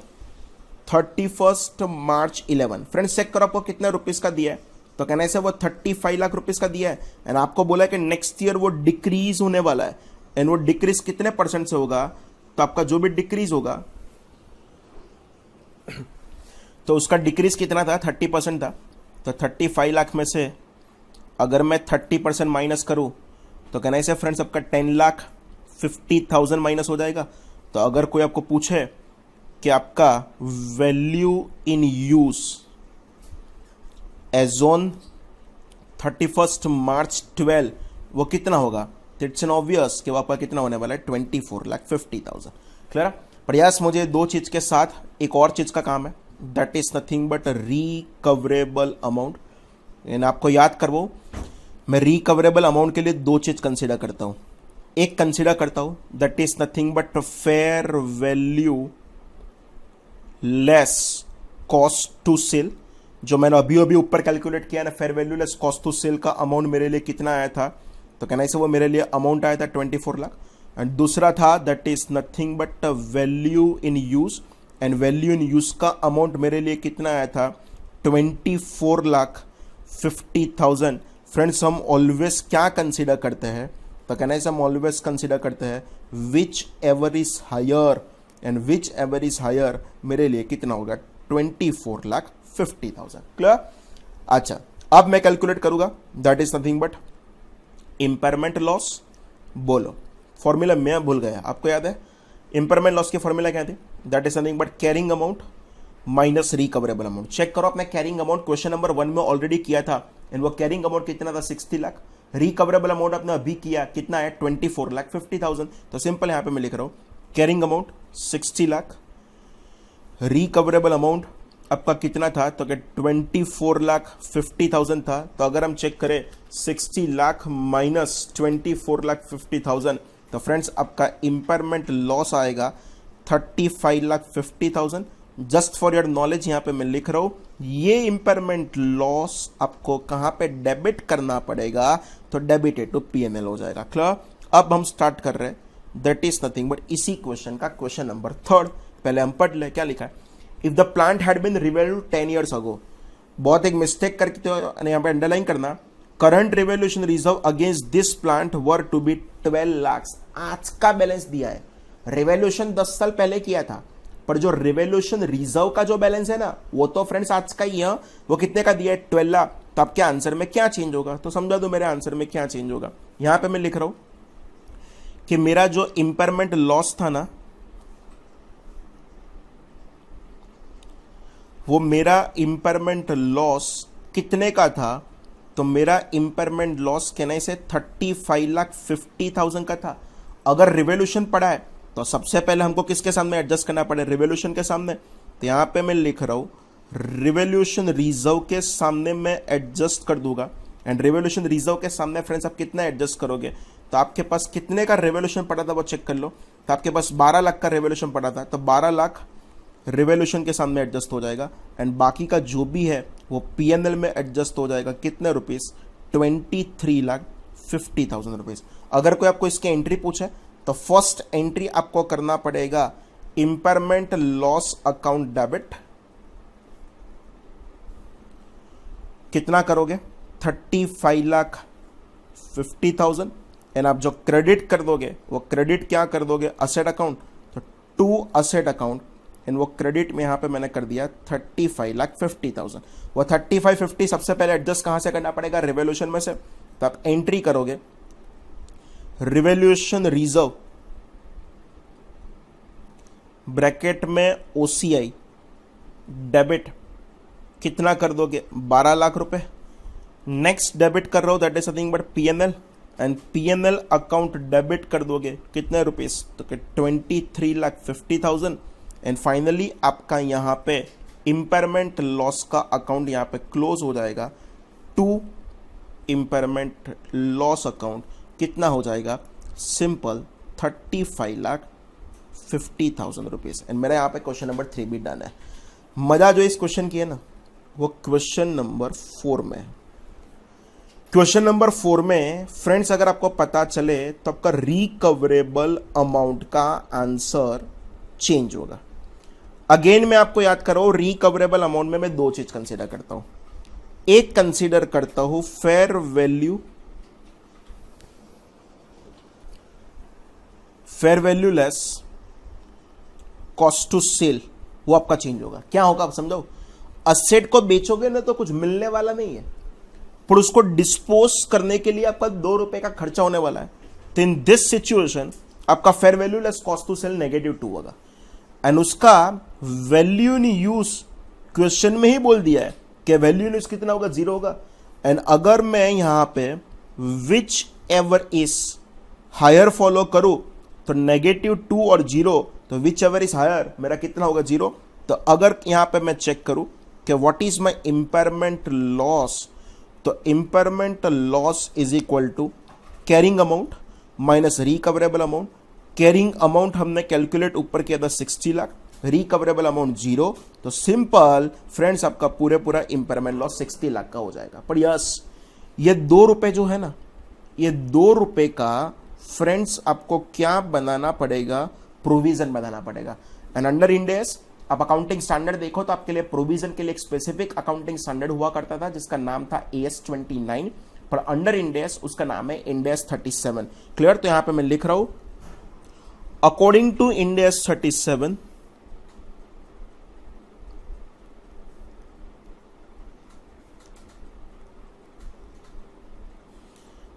31st March 11। Friends check करो, आपको कितने रुपीस का दिया है, तो कहना है वो 35 लाख रुपीस का दिया है। एंड आपको बोला है कि नेक्स्ट ईयर वो डिक्रीज होने वाला है, एंड वो डिक्रीज कितने परसेंट से होगा, तो आपका जो भी डिक्रीज होगा तो उसका डिक्रीज कितना था, 30% था। तो 35 लाख में से अगर मैं 30% माइनस करूं तो कहना है फ्रेंड्स आपका 10,50,000 माइनस हो जाएगा। तो अगर कोई आपको पूछे कि आपका value in use as on 31st March 12 वो कितना होगा, तो इट्स एन ऑब्वियस कि वो आपका कितना होने वाला है, 24,50,000। क्लियर? पर यस, मुझे दो चीज के साथ एक और चीज का काम है, that is nothing but recoverable amount. And आपको याद करवाओ, मैं रिकवरेबल अमाउंट के लिए दो चीज कंसीडर करता हूं। एक कंसीडर करता हूं that is nothing but fair value less cost to sell, जो मैंने अभी अभी ऊपर कैलकुलेट किया ना, fair value less cost to sell का अमाउंट मेरे लिए कितना आया था, तो कहना है वो मेरे लिए अमाउंट आया था 24 लाख। एंड दूसरा था that is nothing but value in use, and value in use का अमाउंट मेरे लिए कितना आया था, 24,50,000। फ्रेंड्स हम ऑलवेज क्या कंसीडर करते हैं, तो कहना है हम ऑलवेज कंसीडर करते हैं whichever is higher, and whichever is higher मेरे लिए कितना होगा, 24,50,000। क्लियर? अच्छा, अब मैं कैलकुलेट करूंगा that is nothing but impairment loss. बोलो फॉर्मूला मैं भूल गया, आपको याद है इंपेयरमेंट लॉस की फॉर्मूला क्या थी, that is nothing but carrying amount minus recoverable amount. Check करो, आपने कैरिंग अमाउंट क्वेश्चन नंबर 1 में ऑलरेडी किया था, एंड वो कैरिंग अमाउंट कितना था, 60 लाख। रिकवरेबल अमाउंट आपने अभी किया, कितना है, 24,50,000। तो सिंपल यहां पे मैं लिख रहा हूं carrying amount 60 lakh, recoverable amount आपका कितना था, तो क्या 24,50,000 था। तो अगर हम चेक करें 60 लाख माइनस 24,50,000, तो फ्रेंड्स आपका इंपेयरमेंट लॉस आएगा 35,50,000। जस्ट फॉर योर नॉलेज यहां पे मैं लिख रहा हूं ये इंपेयरमेंट लॉस आपको कहां पे डेबिट करना पड़ेगा, तो डेबिटेड टू पीएनएल हो जाएगा। क्लियर? अब हम स्टार्ट कर रहे हैं दैट इज नथिंग बट इसी क्वेश्चन का क्वेश्चन नंबर 3। पहले हम पढ़ ले क्या लिखा है, if the plant had been revalued 10 years ago। बहुत एक मिस्टेक करके तो यहां पे अंडरलाइन करना, current revaluation reserve against this plant were to be 12 lakh. आज का बैलेंस दिया है, रिवैल्यूएशन 10 साल पहले किया था, पर जो रिवोल्यूशन रिजर्व का जो बैलेंस है ना, वो तो फ्रेंड्स आज का ही है। वो कितने का दिया है? 12 लाख। तो आपके आंसर में क्या चेंज होगा? तो समझा दो मेरे आंसर में क्या चेंज होगा। यहां पे मैं लिख रहा हूं कि मेरा जो इंपेयरमेंट लॉस था ना, वो मेरा इंपेयरमेंट लॉस कितने का था? तो मेरा इंपेयरमेंट लॉस कहने से 35,50,000 का था। अगर रिवोल्यूशन पड़ा है तो सबसे पहले हमको किसके सामने एडजस्ट करना पड़े? रिवोल्यूशन के सामने। तो यहां पे मैं लिख रहा हूं रिवोल्यूशन रिजर्व के सामने मैं एडजस्ट कर दूंगा। एंड रिवोल्यूशन रिजर्व के सामने फ्रेंड्स आप कितना एडजस्ट करोगे? तो आपके पास कितने का रिवोल्यूशन पड़ा था वो चेक कर लो। तो आपके पास 12 लाख का रिवोल्यूशन पड़ा था, तो 12 लाख रिवोल्यूशन के सामने एडजस्ट हो जाएगा। एंड बाकी का जो भी है वो पीएनएल में एडजस्ट हो जाएगा। कितने रुपीस? 23,50,000 रुपीज। अगर कोई आपको इसके एंट्री पूछे तो फर्स्ट एंट्री आपको करना पड़ेगा इंपेयरमेंट लॉस अकाउंट डेबिट। कितना करोगे? 35,50,000। एंड आप जो क्रेडिट कर दोगे वो क्रेडिट क्या कर दोगे? Asset account. तो टू असेट अकाउंट, एंड वो क्रेडिट में यहां पे मैंने कर दिया 35,50,000। वो 35,50 सबसे पहले एडजस्ट कहां से करना पड़ेगा? रिवोल्यूशन में से। तो आप एंट्री करोगे रिवोल्यूशन रिजर्व ब्रैकेट में ओसीआई डेबिट। कितना कर दोगे? 12 लाख रुपए। नेक्स्ट डेबिट कर रहा हो that is nothing but PNL, and PNL account debit कर दोगे कितने रुपीस? तो 23,50,000। एंड फाइनली आपका यहां पे इंपेयरमेंट लॉस का अकाउंट यहां पे क्लोज हो जाएगा। टू इंपेयरमेंट लॉस अकाउंट कितना हो जाएगा? Simple 35,50,000 rupees. एंड मेरा यहां पे क्वेश्चन नंबर 3 भी डन है। मजा जो इस क्वेश्चन की है ना, वो क्वेश्चन नंबर 4 में है। क्वेश्चन नंबर 4 में फ्रेंड्स अगर आपको पता चले तो आपका रिकवरेबल अमाउंट का आंसर चेंज होगा। अगेन मैं आपको याद करो, रिकवरेबल अमाउंट में मैं 2 चीज कंसीडर करता हूं। एक कंसीडर करता हूं fair value less cost to sell. वो आपका चेंज होगा। क्या होगा आप समझो। असेट को बेचोगे ना तो कुछ मिलने वाला नहीं है, पर उसको डिस्पोज करने के लिए आपका 2 रुपए का खर्चा होने वाला है। तो इन दिस सिचुएशन आपका fair value less cost to sell -2 होगा। एंड उसका वैल्यू इन यूज क्वेश्चन में ही बोल दिया है कि वैल्यू इन यूज कितना होगा? 0 होगा। एंड अगर मैं यहां पे whichever is higher follow करूं तो -2 और 0, तो विच एवर इज हायर मेरा कितना होगा? 0। तो अगर यहां पे मैं चेक करूं कि what is my impairment loss, तो impairment loss is equal to carrying amount minus recoverable amount. Carrying amount हमने कैलकुलेट ऊपर किया था 60 लाख, रिकवरेबल अमाउंट 0। तो सिंपल फ्रेंड्स आपका पूरा इंपेयरमेंट लॉस 60 लाख का हो जाएगा। पर यस, ये 2 रुपए जो है ना, ये 2 रुपए का फ्रेंड्स आपको क्या बनाना पड़ेगा? प्रोविजन बनाना पड़ेगा। एंड अंडर इंड एस आप अकाउंटिंग स्टैंडर्ड देखो तो आपके लिए प्रोविजन के लिए एक स्पेसिफिक अकाउंटिंग स्टैंडर्ड हुआ करता था जिसका नाम था AS 29, पर अंडर इंड एस उसका नाम है इंड AS 37। क्लियर? तो यहां पे मैं लिख रहा हूं according to Ind AS 37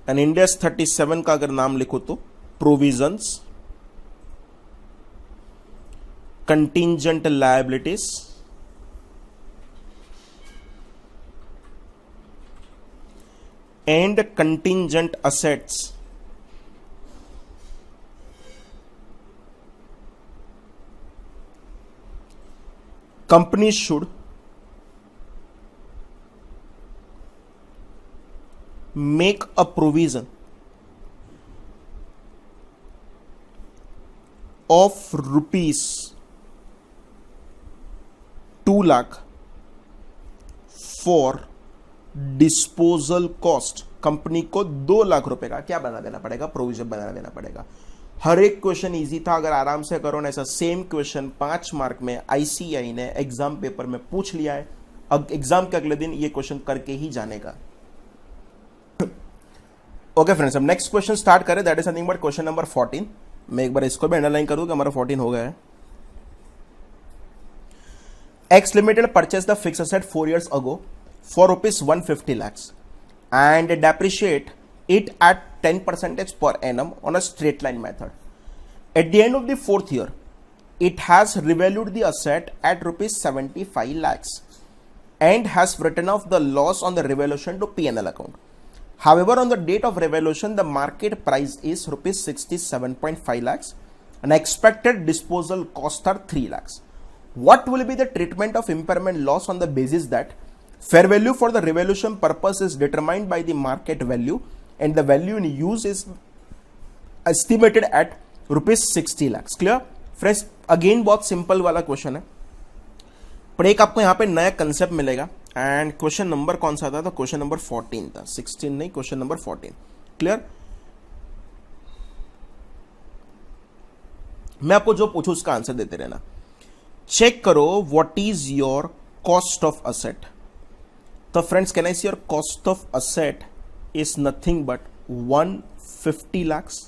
and Ind AS 37 का अगर नाम लिखो तो provisions, contingent liabilities, and contingent assets company should make a provision of rupees 2 lakh for disposal cost। Company को 2 लाख रुपए का क्या बना देना पड़ेगा? प्रोविजन बना देना पड़ेगा। हर एक क्वेश्चन इजी था, अगर आराम से करो ना। ऐसा सेम क्वेश्चन 5 मार्क में ICAI ने एग्जाम पेपर में पूछ लिया है। अब एग्जाम के अगले दिन ये क्वेश्चन करके ही जाने का। ओके फ्रेंड्स, अब नेक्स्ट क्वेश्चन स्टार्ट करें। That is nothing but question number 14। मैं एक बार इसको भी अंडरलाइन करूं कि हमारा 14 हो गया है। X Limited purchased the fixed asset 4 years ago for rupees 150 lakhs and depreciate it at 10% per annum on a straight line method. At the end of the 4th year, it has revalued the asset at rupees 75 lakhs and has written off the loss on the revaluation to P&L account. However, on the date of revaluation, the market price is rupees 67.5 lakhs and expected disposal costs are 3 lakhs. What will be the treatment of impairment loss on the basis that fair value for the revaluation purpose is determined by the market value and the value in use is estimated at rupees 60 lakhs? Clear? Friends, again बहुत सिंपल वाला क्वेश्चन है, पर एक आपको यहां पे नया कंसेप्ट मिलेगा. एंड क्वेश्चन नंबर कौन सा था? तो क्वेश्चन नंबर 14 था, 16 नहीं, क्वेश्चन नंबर 14. क्लियर? मैं आपको जो पूछूं उसका आंसर देते रहना. चेक करो what is your cost of asset. तो friends, can I see your cost of asset is nothing but 150 lakhs.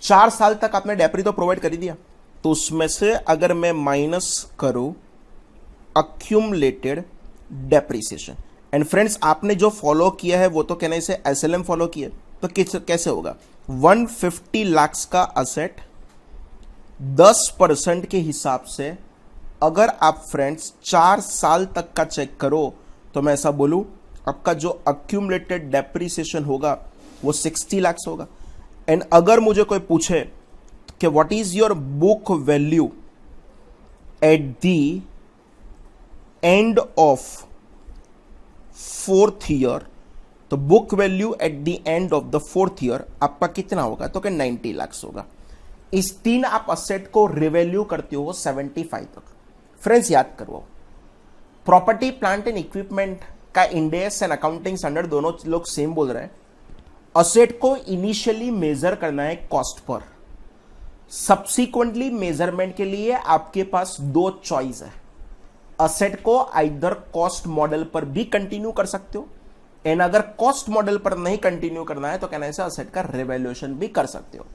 4 साल तक आपने डेप्री तो प्रोवाइड कर ही दिया, तो उसमें से अगर मैं माइनस करूं अक्यूमुलेटेड डेप्रीसिएशन, एंड फ्रेंड्स आपने जो फॉलो किया है वो तो कहना इसे एसएलएम फॉलो किया, तो कैसे होगा? 150 lakhs का असेट 10% के हिसाब से अगर आप फ्रेंड्स 4 साल तक का चेक करो तो मैं ऐसा बोलूं आपका जो अक्यूमुलेटेड डेप्रीसिएशन होगा वो 60 lakhs होगा. एंड अगर मुझे कोई पूछे कि what is your book value at the end of 4th year, तो book value at the end of the 4th year आपका कितना होगा? तो क्या 90 lakhs होगा. इस 3 आप असेट को रिवैल्यू करते हो 75 तक. फ्रेंड्स याद करो, प्रॉपर्टी प्लांट एंड इक्विपमेंट का इंडेस एंड अकाउंटिंग स्टैंडर्ड दोनों लोग सेम बोल रहे हैं. असेट को इनिशियली मेजर करना है कॉस्ट पर, सब्सिक्वेंटली मेजरमेंट के लिए आपके पास 2 चॉइस है. असेट को आइदर कॉस्ट मॉडल पर भी कंटिन्यू कर सकते हो, एंड अगर कॉस्ट मॉडल पर नहीं कंटिन्यू करना है तो कहना है असेट का रिवैल्यूएशन भी कर सकते हो.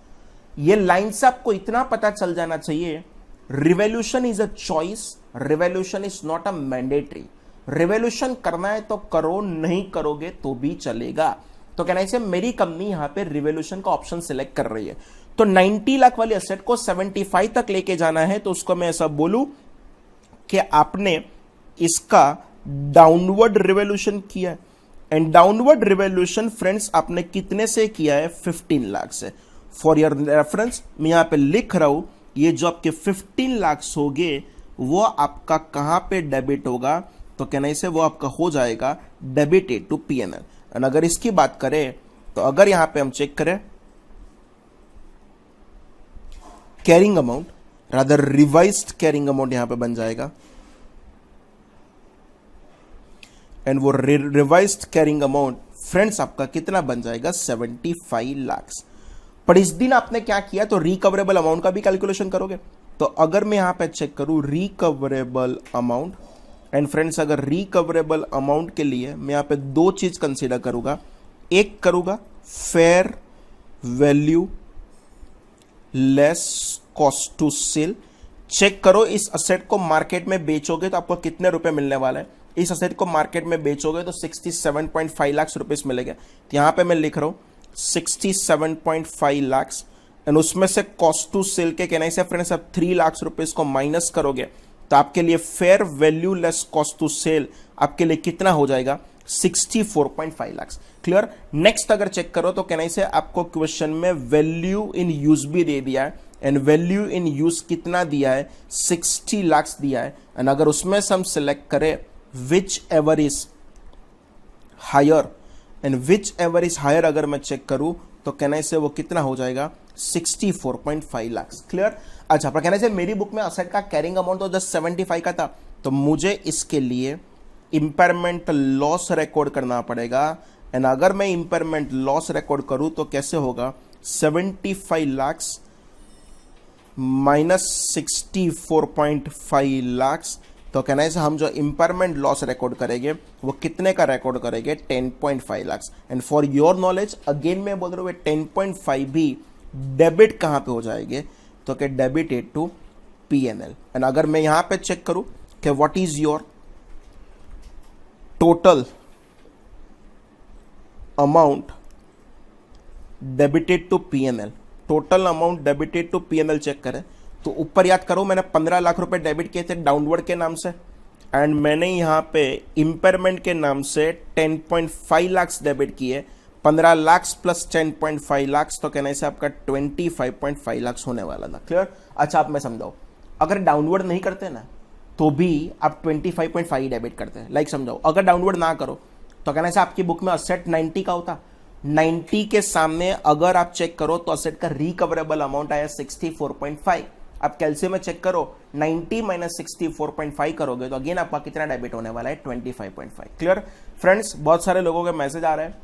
ये लाइन से आपको इतना पता चल जाना चाहिए, revaluation is a choice, revaluation is not a mandatory. Revaluation करना है तो करो, नहीं करोगे तो भी चलेगा. तो कहना है मेरी कंपनी यहां पे रिवैल्यूएशन का ऑप्शन सिलेक्ट कर रही है, तो 90 लाख वाली असेट को 75 तक लेके जाना है, तो उसको मैं ऐसा बोलूं कि आपने इसका डाउनवर्ड रिवैल्यूएशन किया है. एंड डाउनवर्ड रिवैल्यूएशन फ्रेंड्स आपने कितने से किया है? 15 लाख से. फॉर योर रेफरेंस मैं यहां पे लिख रहा हूं, ये जो आपके 15 lakhs होगे वो आपका कहां पे डेबिट होगा? तो कहना से वो आपका हो जाएगा डेबिटेड टू पीएनएल. एंड अगर इसकी बात करें तो अगर यहां पे हम चेक करें carrying amount, rather revised carrying amount यहां पे बन जाएगा, एंड वो रिवाइज्ड कैरिंग अमाउंट फ्रेंड्स आपका कितना बन जाएगा? 75 lakhs. पर इस दिन आपने क्या किया? तो रिकवरेबल अमाउंट का भी कैलकुलेशन करोगे. तो अगर मैं यहां पे चेक करूं रिकवरेबल अमाउंट, एंड फ्रेंड्स अगर रिकवरेबल अमाउंट के लिए मैं यहां पे 2 चीज कंसीडर करूंगा. एक करूंगा fair value less cost to sell. Check करो इस असेट को मार्केट में बेचोगे तो आपको कितने रुपए मिलने वाला है? इस असेट को मार्केट में बेचोगे तो 67.5 लाख रुपए मिलेगा. तो यहां पे मैं लिख रहा हूं 67.5 lakhs, एंड उसमें से कॉस्ट टू सेल के कहने से फ्रेंड्स आप 3 लाख रुपए इसको माइनस करोगे तो आपके लिए fair value less cost to sell आपके लिए कितना हो जाएगा? 64.5 lakhs. क्लियर? नेक्स्ट अगर चेक करो तो कहना से आपको क्वेश्चन में वैल्यू इन यूज भी दे दिया है, एंड वैल्यू इन यूज कितना दिया है? 60 lakhs दिया है. एंड अगर उसमें से हम सिलेक्ट करें whichever is higher, and whichever is higher अगर मैं चेक करूं तो कहने से वो कितना हो जाएगा? 64.5 lakhs. क्लियर? अच्छा, पर कहने से मेरी बुक में असेट का कैरिंग अमाउंट तो जस्ट 75 का था, तो मुझे इसके लिए इंपेयरमेंट लॉस रिकॉर्ड करना पड़ेगा. एंड अगर मैं इंपेयरमेंट लॉस रिकॉर्ड करूं तो कैसे होगा? 75 lakhs माइनस 64.5 lakhs. तो कहना है हम जो इंपेयरमेंट लॉस रिकॉर्ड करेंगे वो कितने का रिकॉर्ड करेंगे? 10.5 lakhs. And for your knowledge again मैं बोल रहा हूँ 10.5 भी डेबिट कहां पे हो जाएंगे? तो क्या डेबिटेड टू पीएनएल. एंड अगर मैं यहां पे चेक करूं कि what is your total amount debited to PNL, total amount debited to PNL check करें तो ऊपर याद करो मैंने 15 लाख रुपए डेबिट किए थे डाउनवर्ड के नाम से, एंड मैंने यहां पे इंपेयरमेंट के नाम से 10.5 लाख डेबिट किए, 15 लाख प्लस 10.5 लाख, तो कहने से आपका 25.5 लाख होने वाला था। क्लियर? अच्छा आप मैं समझाओ, अगर डाउनवर्ड नहीं करते ना तो भी आप 25.5 डेबिट करते हैं। लाइक समझाओ, अगर डाउनवर्ड ना करो तो कहने से आपकी बुक में असेट 90 का होता, 90 के सामने अगर आप चेक करो तो असेट का रिकवरेबल अमाउंट आया 64.5। आप कैलसियम में चेक करो 90 माइनस 64.5 करोगे तो अगेन आपका कितना डेबिट होने वाला है 25.5। Clear friends? बहुत सारे लोगों के मैसेज आ रहे हैं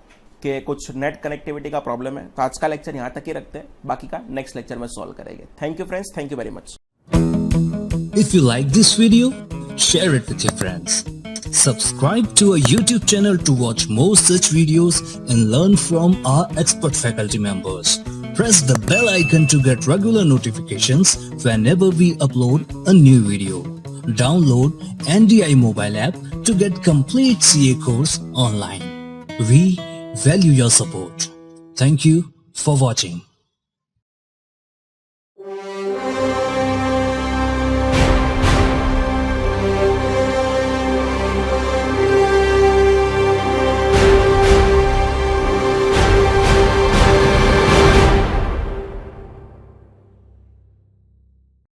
कि कुछ नेट कनेक्टिविटी का प्रॉब्लम है, तो आज का लेक्चर यहां तक ही रखते हैं, बाकी का नेक्स्ट लेक्चर में सॉल्व करेंगे। Thank you friends, thank you very much. If you like this video, share it with your friends. Subscribe to our YouTube channel to watch more such videos and learn from our expert faculty members. Press the bell icon to get regular notifications whenever we upload a new video. Download NDI mobile app to get complete CA course online. We value your support. Thank you for watching.